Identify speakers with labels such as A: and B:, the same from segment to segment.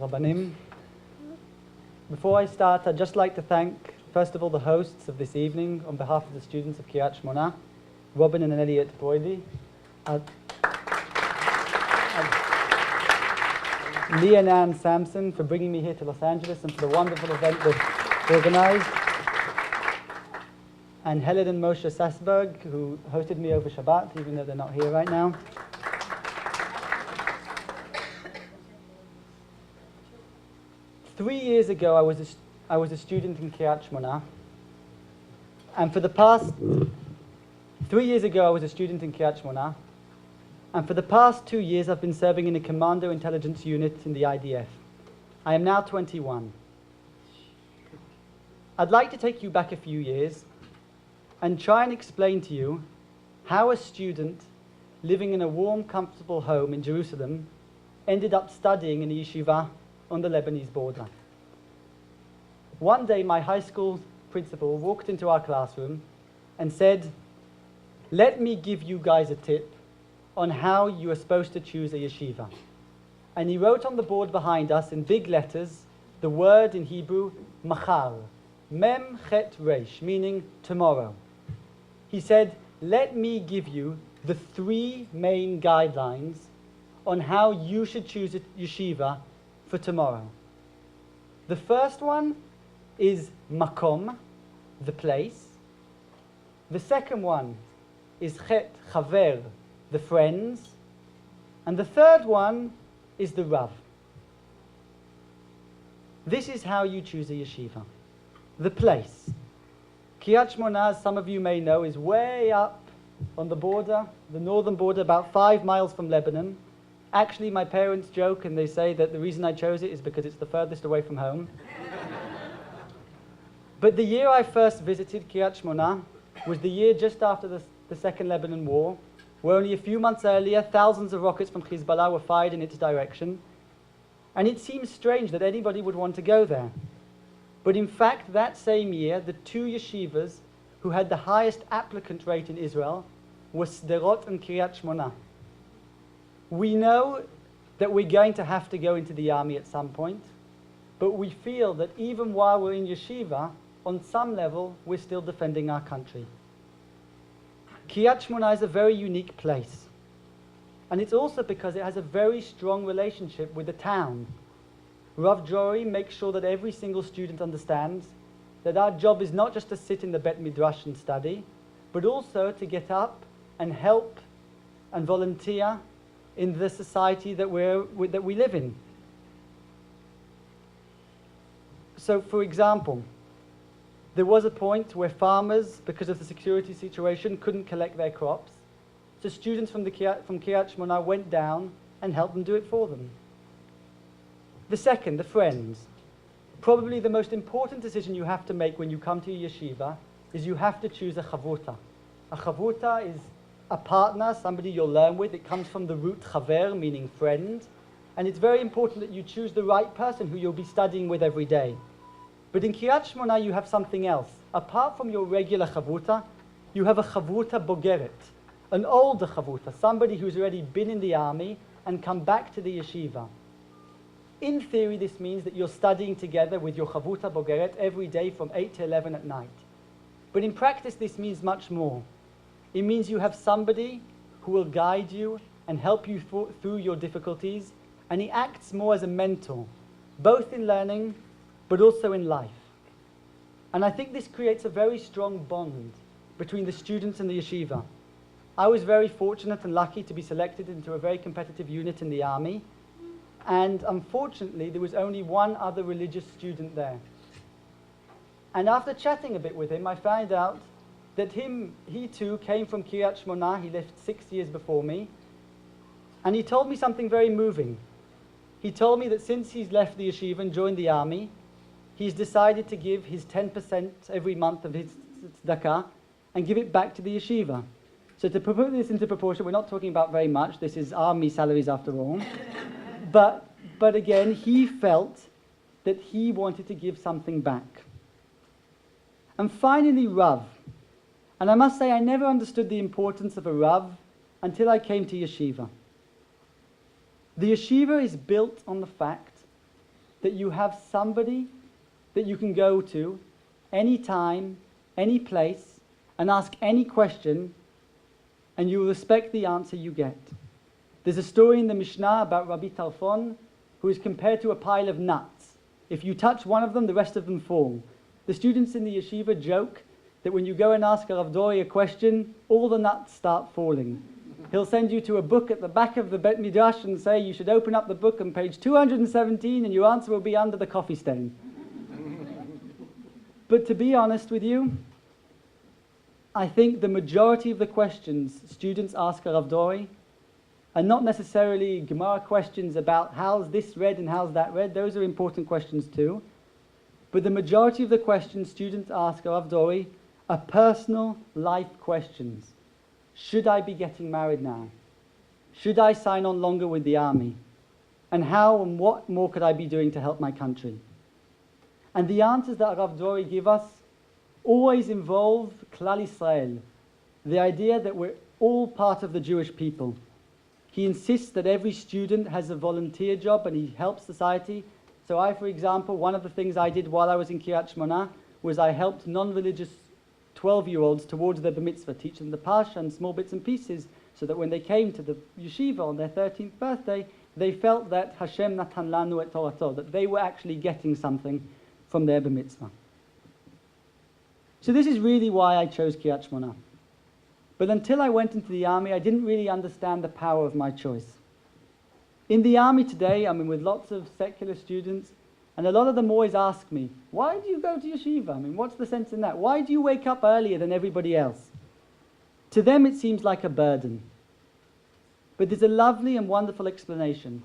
A: Rabbanim. Before I start, I'd just like to thank, first of all, the hosts of this evening on behalf of the students of Kiryat Shemona, Robin and Elliot Broidy, Lee and Ann Sampson for bringing me here to Los Angeles and for the wonderful event they've organized, and Helen and Moshe Sassberg, who hosted me over Shabbat, even though they're not here right now. Three years ago, I was a student in Kiryat Shemona, and for the past 3 years ago, I was a student in Kiryat Shemona, and for the past 2 years, I've been serving in a commando intelligence unit in the IDF. I am now 21. I'd like to take you back a few years and try and explain to you how a student living in a warm, comfortable home in Jerusalem ended up studying in a yeshiva on the Lebanese border. One day, my high school principal walked into our classroom and said, "Let me give you guys a tip on how you are supposed to choose a yeshiva." And he wrote on the board behind us in big letters the word in Hebrew, machar, mem chet resh, meaning tomorrow. He said, "Let me give you the 3 main guidelines on how you should choose a yeshiva for tomorrow." The first one is makom, the place. The second one is chet, chaver, the friends. And the third one is the rav. This is how you choose a yeshiva. The place. Kiryat Shemona, as some of you may know, is way up on the border, the northern border, about 5 miles from Lebanon. Actually, my parents joke and they say that the reason I chose it is because it's the furthest away from home. But the year I first visited Kiryat Shemona was the year just after the Second Lebanon War, where only a few months earlier, thousands of rockets from Hezbollah were fired in its direction. And it seems strange that anybody would want to go there. But in fact, that same year, the 2 yeshivas who had the highest applicant rate in Israel were Sderot and Kiryat Shemona. We know that we're going to have to go into the army at some point, but we feel that even while we're in yeshiva, on some level, we're still defending our country. Kiryat Shemona is a very unique place. And it's also because it has a very strong relationship with the town. Rabbi Drori makes sure that every single student understands that our job is not just to sit in the Bet Midrash and study, but also to get up and help and volunteer in the society that we live in. So, for example, there was a point where farmers, because of the security situation, couldn't collect their crops. So students from Kiryat Shemona went down and helped them do it for them. The second, the friends. Probably the most important decision you have to make when you come to a yeshiva is you have to choose a chavuta. A chavuta is a partner, somebody you'll learn with. It comes from the root chaver, meaning friend. And it's very important that you choose the right person who you'll be studying with every day. But in Kiryat Shemona, you have something else. Apart from your regular chavuta, you have a chavuta bogeret, an older chavuta, somebody who's already been in the army and come back to the yeshiva. In theory, this means that you're studying together with your chavuta bogeret every day from 8 to 11 at night. But in practice, this means much more. It means you have somebody who will guide you and help you through your difficulties, and he acts more as a mentor, both in learning but also in life. And I think this creates a very strong bond between the students and the yeshiva. I was very fortunate and lucky to be selected into a very competitive unit in the army, and unfortunately there was only one other religious student there. And after chatting a bit with him, I found out that he too came from Kiryat Shemona. He left 6 years before me, and he told me something very moving. He told me that since he's left the yeshiva and joined the army, he's decided to give his 10% every month of his tzedakah and give it back to the yeshiva. So to put this into proportion, we're not talking about very much. This is army salaries after all. But again, he felt that he wanted to give something back. And finally, Rav. And I must say, I never understood the importance of a Rav until I came to yeshiva. The yeshiva is built on the fact that you have somebody that you can go to anytime, any place, and ask any question, and you will respect the answer you get. There's a story in the Mishnah about Rabbi Tarfon, who is compared to a pile of nuts. If you touch one of them, the rest of them fall. The students in the yeshiva joke that when you go and ask a Rav Drori a question, all the nuts start falling. He'll send you to a book at the back of the Bet Midrash and say you should open up the book on page 217 and your answer will be under the coffee stain. But to be honest with you, I think the majority of the questions students ask a Rav Drori are not necessarily Gemara questions about how's this read and how's that read. Those are important questions too. But the majority of the questions students ask a Rav Drori are personal life questions. Should I be getting married now? Should I sign on longer with the army? And how and what more could I be doing to help my country? And the answers that Rav Drori give us always involve Klal Yisrael, the idea that we're all part of the Jewish people. He insists that every student has a volunteer job and he helps society. So I, for example, one of the things I did while I was in Kiryat Shemona was I helped non-religious 12-year-olds towards their bar mitzvah, teach them the parsha and small bits and pieces, so that when they came to the yeshiva on their 13th birthday, they felt that Hashem natan lanu et Torato, that they were actually getting something from their bar mitzvah. So this is really why I chose Kiryat Shemona. But until I went into the army, I didn't really understand the power of my choice. In the army today, I'm with lots of secular students, and a lot of them always ask me, why do you go to yeshiva? I mean, what's the sense in that? Why do you wake up earlier than everybody else? To them, it seems like a burden. But there's a lovely and wonderful explanation,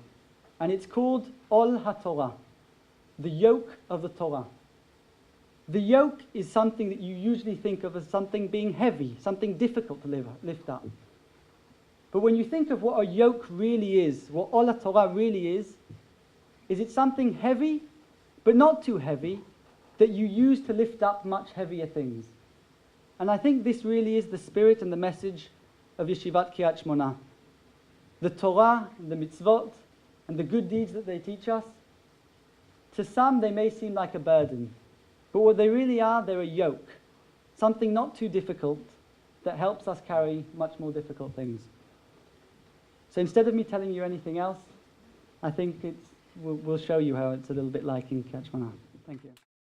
A: and it's called Ol HaTorah, the yoke of the Torah. The yoke is something that you usually think of as something being heavy, something difficult to lift up. But when you think of what a yoke really is, what Ol HaTorah really is it something heavy, but not too heavy, that you use to lift up much heavier things. And I think this really is the spirit and the message of Yeshivat Kiryat Shemona. The Torah, the mitzvot, and the good deeds that they teach us, to some they may seem like a burden. But what they really are, they're a yoke. Something not too difficult that helps us carry much more difficult things. So instead of me telling you anything else, I think we'll show you how it's a little bit like in Kiryat Shemona. Thank you.